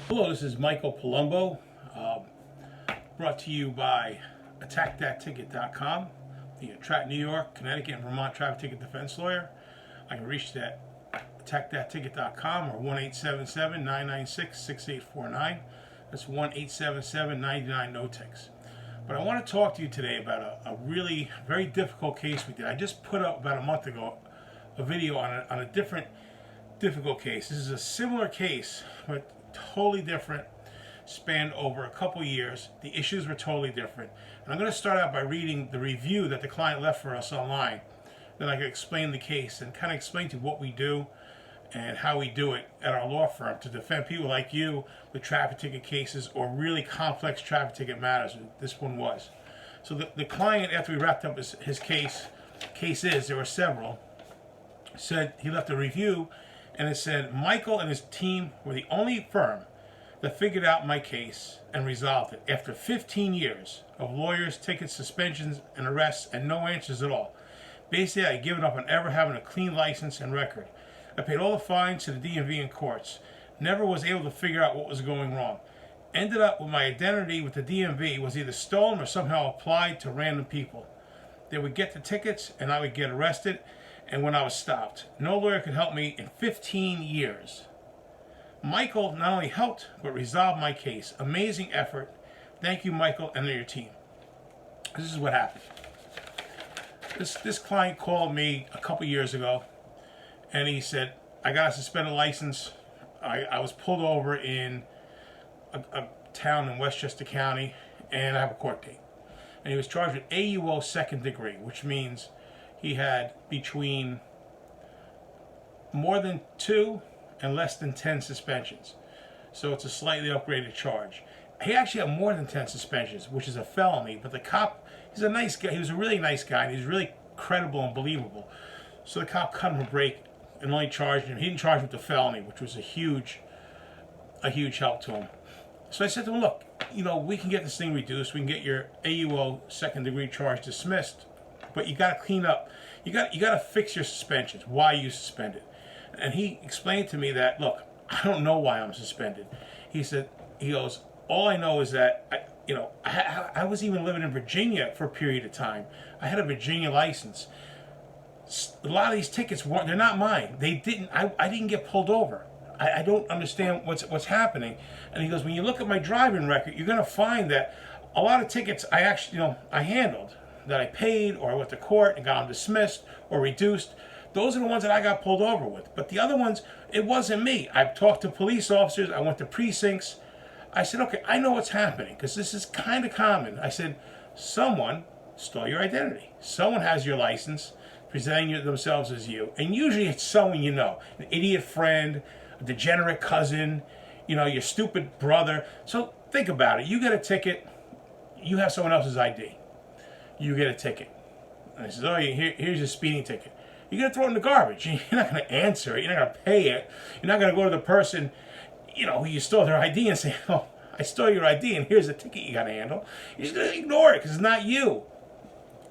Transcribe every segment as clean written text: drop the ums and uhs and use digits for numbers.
Hello, this is Michael Palumbo, brought to you by AttackThatTicket.com, the New York, Connecticut, and Vermont traffic ticket defense lawyer. I can reach at AttackThatTicket.com or 1-877-996-6849. That's 1-877-99-NO-TICS. But I want to talk to you today about a really very difficult case we did. I just put up about a month ago a video on a different difficult case. This is a similar case, but totally different, spanned over a couple years. The issues were totally different. And I'm going to start out by reading the review that the client left for us online. Then I can explain the case and kind of explain to you what we do and how we do it at our law firm to defend people like you with traffic ticket cases or really complex traffic ticket matters. This one was. So the client, after we wrapped up his cases, there were several, said he left a review. And it said, Michael and his team were the only firm that figured out my case and resolved it. After 15 years of lawyers, tickets, suspensions, and arrests, and no answers at all. Basically, I had given up on ever having a clean license and record. I paid all the fines to the DMV and courts. Never was able to figure out what was going wrong. Ended up with my identity with the DMV was either stolen or somehow applied to random people. They would get the tickets and I would get arrested. And when I was stopped, no lawyer could help me in 15 years. Michael not only helped, but resolved my case. Amazing effort. Thank you, Michael, and your team. This is what happened. This client called me a couple years ago, and he said, I got a suspended license. I was pulled over in a town in Westchester County, and I have a court date. And he was charged with AUO second degree, which means he had between more than 2 and less than 10 suspensions. So it's a slightly upgraded charge. He actually had more than 10 suspensions, which is a felony, but the cop, he's a nice guy. He was a really nice guy, and he was really credible and believable. So the cop cut him a break and only charged him. He didn't charge him with the felony, which was a huge help to him. So I said to him, look, we can get this thing reduced. We can get your AUO second degree charge dismissed. But you got to clean up. You got to fix your suspensions. Why you suspended? And he explained to me that, look, I don't know why I'm suspended. He goes, all I know is that I was even living in Virginia for a period of time. I had a Virginia license. A lot of these tickets they're not mine. I didn't get pulled over. I don't understand what's happening. And he goes, when you look at my driving record, you're going to find that a lot of tickets I actually I handled, that I paid, or I went to court and got them dismissed or reduced. Those are the ones that I got pulled over with. But the other ones, it wasn't me. I've talked to police officers. I went to precincts. I said, okay, I know what's happening because this is kind of common. I said, someone stole your identity. Someone has your license, presenting themselves as you. And usually it's someone you know, an idiot friend, a degenerate cousin, your stupid brother. So think about it. You get a ticket. You have someone else's ID. You get a ticket. And I says, oh, here's your speeding ticket. You're going to throw it in the garbage. You're not going to answer it. You're not going to pay it. You're not going to go to the person, who you stole their ID and say, oh, I stole your ID and here's the ticket you got to handle. You're just going to ignore it because it's not you.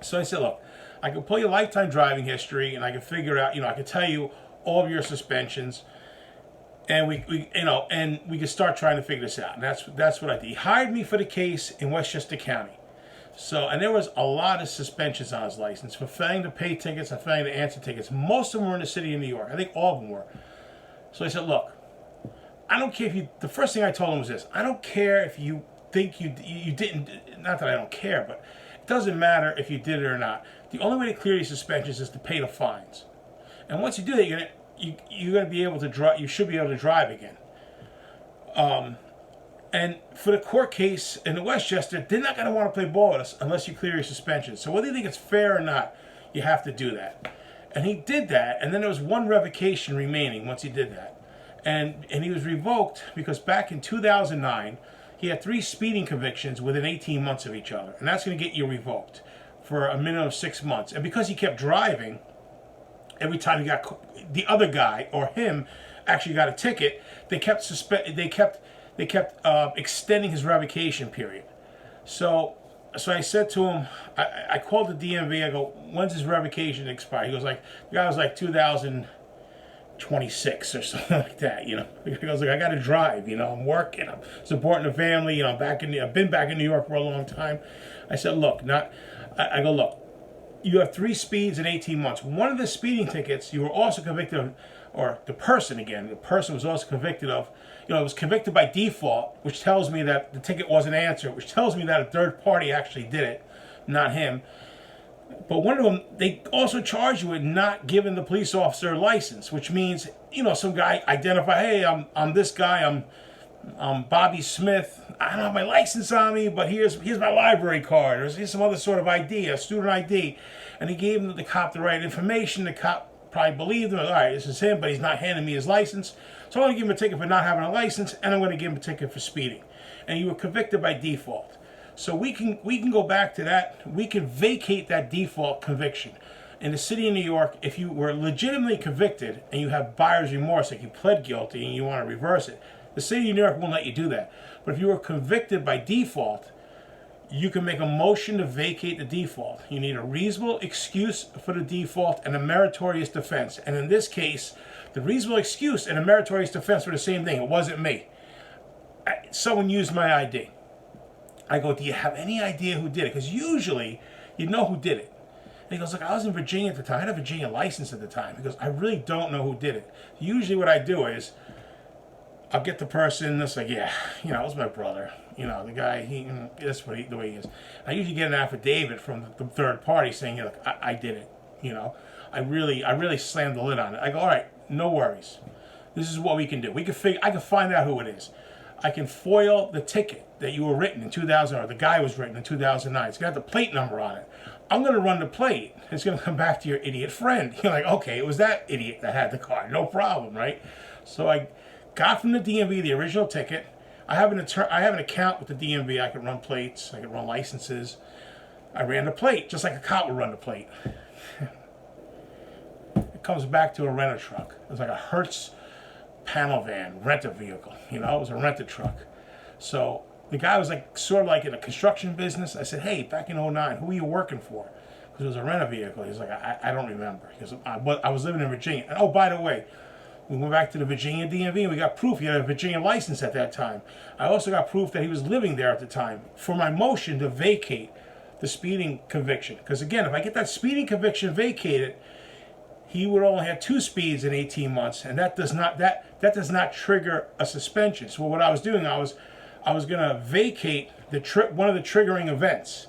So I said, look, I can pull your lifetime driving history and I can figure out, I can tell you all of your suspensions. And we can start trying to figure this out. And that's what I did. He hired me for the case in Westchester County. So, and there was a lot of suspensions on his license for failing to pay tickets and failing to answer tickets. Most of them were in the city of New York. I think all of them were. So I said, look, I don't care if the first thing I told him was this. I don't care if you think you didn't, not that I don't care, but it doesn't matter if you did it or not. The only way to clear these suspensions is to pay the fines. And once you do that, you're going to be able to drive, you should be able to drive again. And for the court case in the Westchester, they're not going to want to play ball with us unless you clear your suspension. So whether you think it's fair or not, you have to do that. And he did that, and then there was one revocation remaining once he did that. And he was revoked because back in 2009, he had 3 speeding convictions within 18 months of each other. And that's going to get you revoked for a minimum of 6 months. And because he kept driving, every time he got the other guy or him actually got a ticket, they kept extending his revocation period. So I said to him, I called the DMV. I go, when's his revocation expire? He goes the guy was like 2000, 26 or something like that. He goes like, I got to drive. I'm working. I'm supporting the family. I've been back in New York for a long time. I said, look, I go, look. You have 3 speeds in 18 months. One of the speeding tickets you were also convicted of, or the person was also convicted of, it was convicted by default, which tells me that the ticket wasn't answered, which tells me that a third party actually did it, not him. But one of them, they also charge you with not giving the police officer a license, which means, some guy identify, hey, I'm this guy, I'm Bobby Smith. I don't have my license on me, but here's my library card, or here's some other sort of ID, a student ID. And he gave the cop the right information. The cop probably believed him. All right, this is him, but he's not handing me his license. So I'm going to give him a ticket for not having a license, and I'm going to give him a ticket for speeding. And you were convicted by default. So we can go back to that. We can vacate that default conviction. In the city of New York, if you were legitimately convicted and you have buyer's remorse, like you pled guilty and you want to reverse it, the city of New York won't let you do that. But if you were convicted by default, you can make a motion to vacate the default. You need a reasonable excuse for the default and a meritorious defense. And in this case, the reasonable excuse and a meritorious defense were the same thing. It wasn't me. Someone used my ID. I go, do you have any idea who did it? Because usually you know who did it. And he goes, look, I was in Virginia at the time. I had a Virginia license at the time. He goes, I really don't know who did it. Usually what I do is I'll get the person that's like, yeah, it was my brother. The guy, that's the way he is. I usually get an affidavit from the third party saying, look, I did it. I really slammed the lid on it. I go, all right, no worries. This is what we can do. I can find out who it is. I can foil the ticket that you were written in 2000, or the guy was written in 2009. It's going to have the plate number on it. I'm going to run the plate. It's going to come back to your idiot friend. You're like, okay, it was that idiot that had the car. No problem, right? So I got from the DMV the original ticket. I have an account with the DMV. I can run plates. I can run licenses. I ran the plate just like a cop would run the plate. It comes back to a renter truck. It was like a Hertz panel van, renter vehicle. It was a rented truck. So the guy was like sort of like in a construction business. I said, hey, back in '09, who are you working for? Because it was a renter vehicle. He was like, I don't remember. Because I was living in Virginia. And oh, by the way, we went back to the Virginia DMV and we got proof he had a Virginia license at that time. I also got proof that he was living there at the time for my motion to vacate the speeding conviction. Because again, if I get that speeding conviction vacated, he would only have 2 speeds in 18 months, and that does not trigger a suspension. So what I was doing, I was going to vacate one of the triggering events.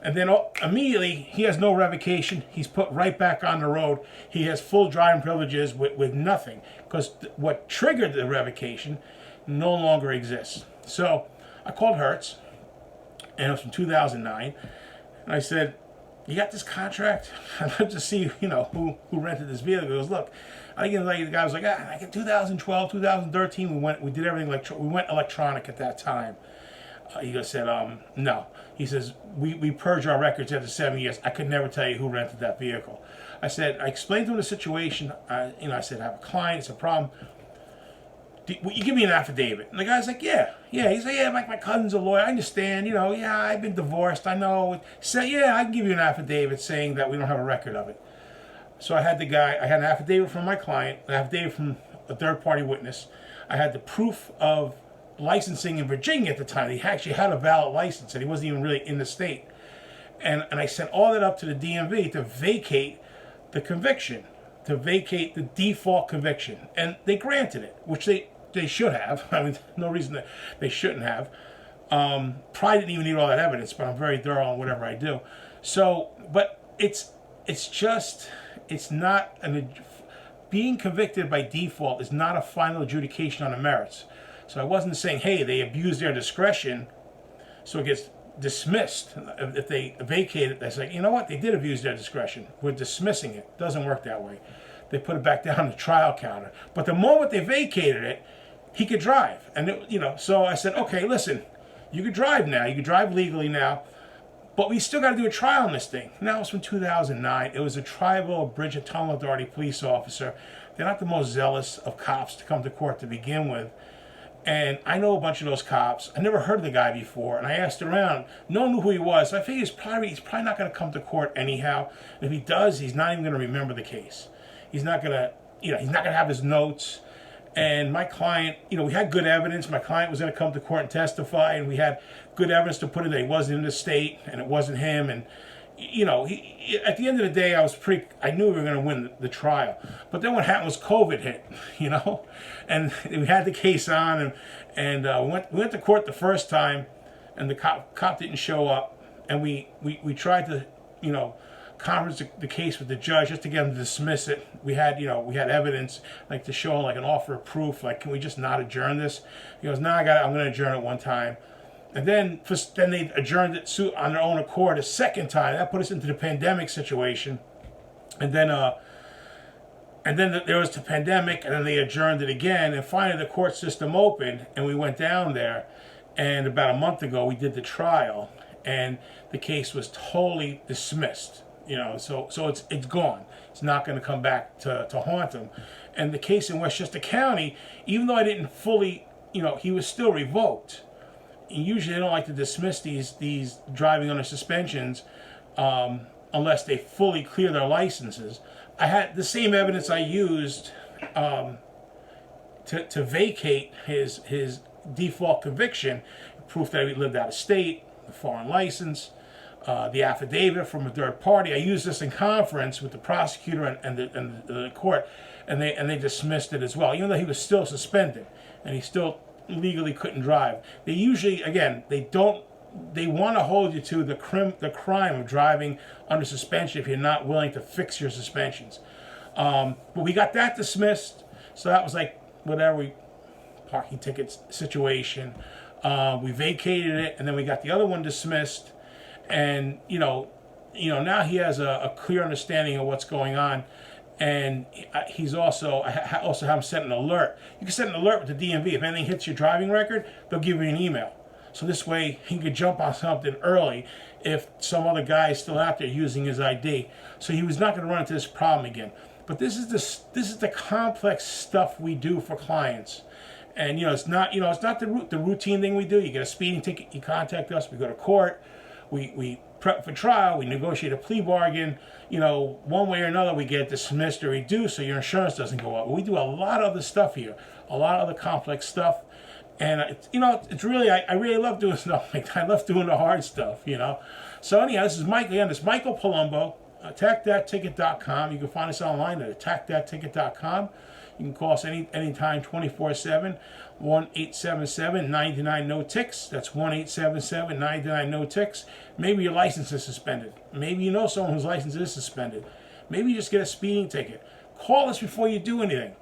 And then immediately, he has no revocation. He's put right back on the road. He has full driving privileges with nothing. Because what triggered the revocation no longer exists. So I called Hertz, and it was from 2009. And I said, you got this contract? I'd love to see, who rented this vehicle. He goes, look, I think the guy was like, I get 2012, 2013, we did everything, we went electronic at that time. He just said, no. He says, we purge our records after 7 years. I could never tell you who rented that vehicle. I explained to him the situation. I said, I have a client, it's a problem. Will you give me an affidavit? And the guy's like, yeah. He's like, yeah, my cousin's a lawyer. I understand, yeah, I've been divorced. I know. So, yeah, I can give you an affidavit saying that we don't have a record of it. So I had an affidavit from my client, an affidavit from a third-party witness. I had the proof of licensing in Virginia at the time. He actually had a valid license, and he wasn't even really in the state. And I sent all that up to the DMV to vacate the conviction, to vacate the default conviction. And they granted it, which they should have. I mean, no reason that they shouldn't have. Probably didn't even need all that evidence, but I'm very thorough on whatever I do. So, but it's not being convicted by default is not a final adjudication on the merits. So I wasn't saying, hey, they abused their discretion, so it gets dismissed. If they vacate it, that's like, you know what? They did abuse their discretion. We're dismissing it. It doesn't work that way. They put it back down the trial counter. But the moment they vacated it, he could drive. And, so I said, okay, listen, you could drive now. You could drive legally now. But we still got to do a trial on this thing. Now it's from 2009. It was a tribal Bridge and Tunnel Authority police officer. They're not the most zealous of cops to come to court to begin with. And I know a bunch of those cops. I never heard of the guy before. And I asked around. No one knew who he was. So I figured he's probably not going to come to court anyhow. And if he does, he's not even going to remember the case. He's not going to he's not going to have his notes. And my client, we had good evidence. My client was going to come to court and testify, and we had good evidence to put in that he wasn't in the state and it wasn't him. And at the end of the day, I knew we were going to win the trial. But then what happened was COVID hit, and we had the case on, and we went to court the first time, and the cop didn't show up, and we tried to, conference the case with the judge just to get him to dismiss it. We had evidence, like to show like an offer of proof, like, can we just not adjourn this? He goes, no, I'm going to adjourn it one time. And then they adjourned it on their own accord a second time. That put us into the pandemic situation. And then there was the pandemic, and then they adjourned it again. And finally, the court system opened, and we went down there. And about a month ago, we did the trial, and the case was totally dismissed. So it's gone. It's not going to come back to haunt him. And the case in Westchester County, even though I didn't fully, he was still revoked. Usually they don't like to dismiss these driving under suspensions unless they fully clear their licenses. I had the same evidence I used to vacate his default conviction, proof that he lived out of state, the foreign license, the affidavit from a third party. I used this in conference with the prosecutor and the court, and they dismissed it as well, even though he was still suspended and he still legally couldn't drive. They usually, again, they want to hold you to the crime of driving under suspension if you're not willing to fix your suspensions. But we got that dismissed, so that was like whatever, parking tickets situation. We vacated it, and then we got the other one dismissed, and now he has a clear understanding of what's going on. And he's also, I also have him set an alert. You can set an alert with the DMV. If anything hits your driving record, they'll give you an email. So this way he could jump on something early if some other guy is still out there using his ID. So he was not going to run into this problem again. But this is the complex stuff we do for clients. And it's not the routine thing we do. You get a speeding ticket, you contact us, we go to court, we prep for trial, we negotiate a plea bargain. One way or another, we get dismissed or reduced so your insurance doesn't go up. We do a lot of other stuff here, a lot of other complex stuff. And, it's really, I really love doing stuff like that. I love doing the hard stuff, So anyhow, this is Mike. Again, this is Michael Palumbo, AttackThatTicket.com. You can find us online at AttackThatTicket.com. You can call us anytime, 24/7, 1-877-99-NO-TICKS. That's 1-877-99-NO-TICKS. Maybe your license is suspended. Maybe you know someone whose license is suspended. Maybe you just get a speeding ticket. Call us before you do anything.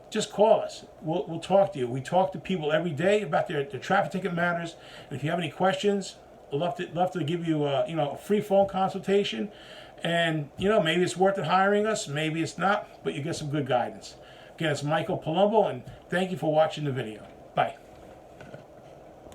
Just call us. We'll talk to you. We talk to people every day about their traffic ticket matters. And if you have any questions, we'd love to give you a free phone consultation. And maybe it's worth it hiring us. Maybe it's not, but you get some good guidance. Again, it's Michael Palumbo, and thank you for watching the video. Bye.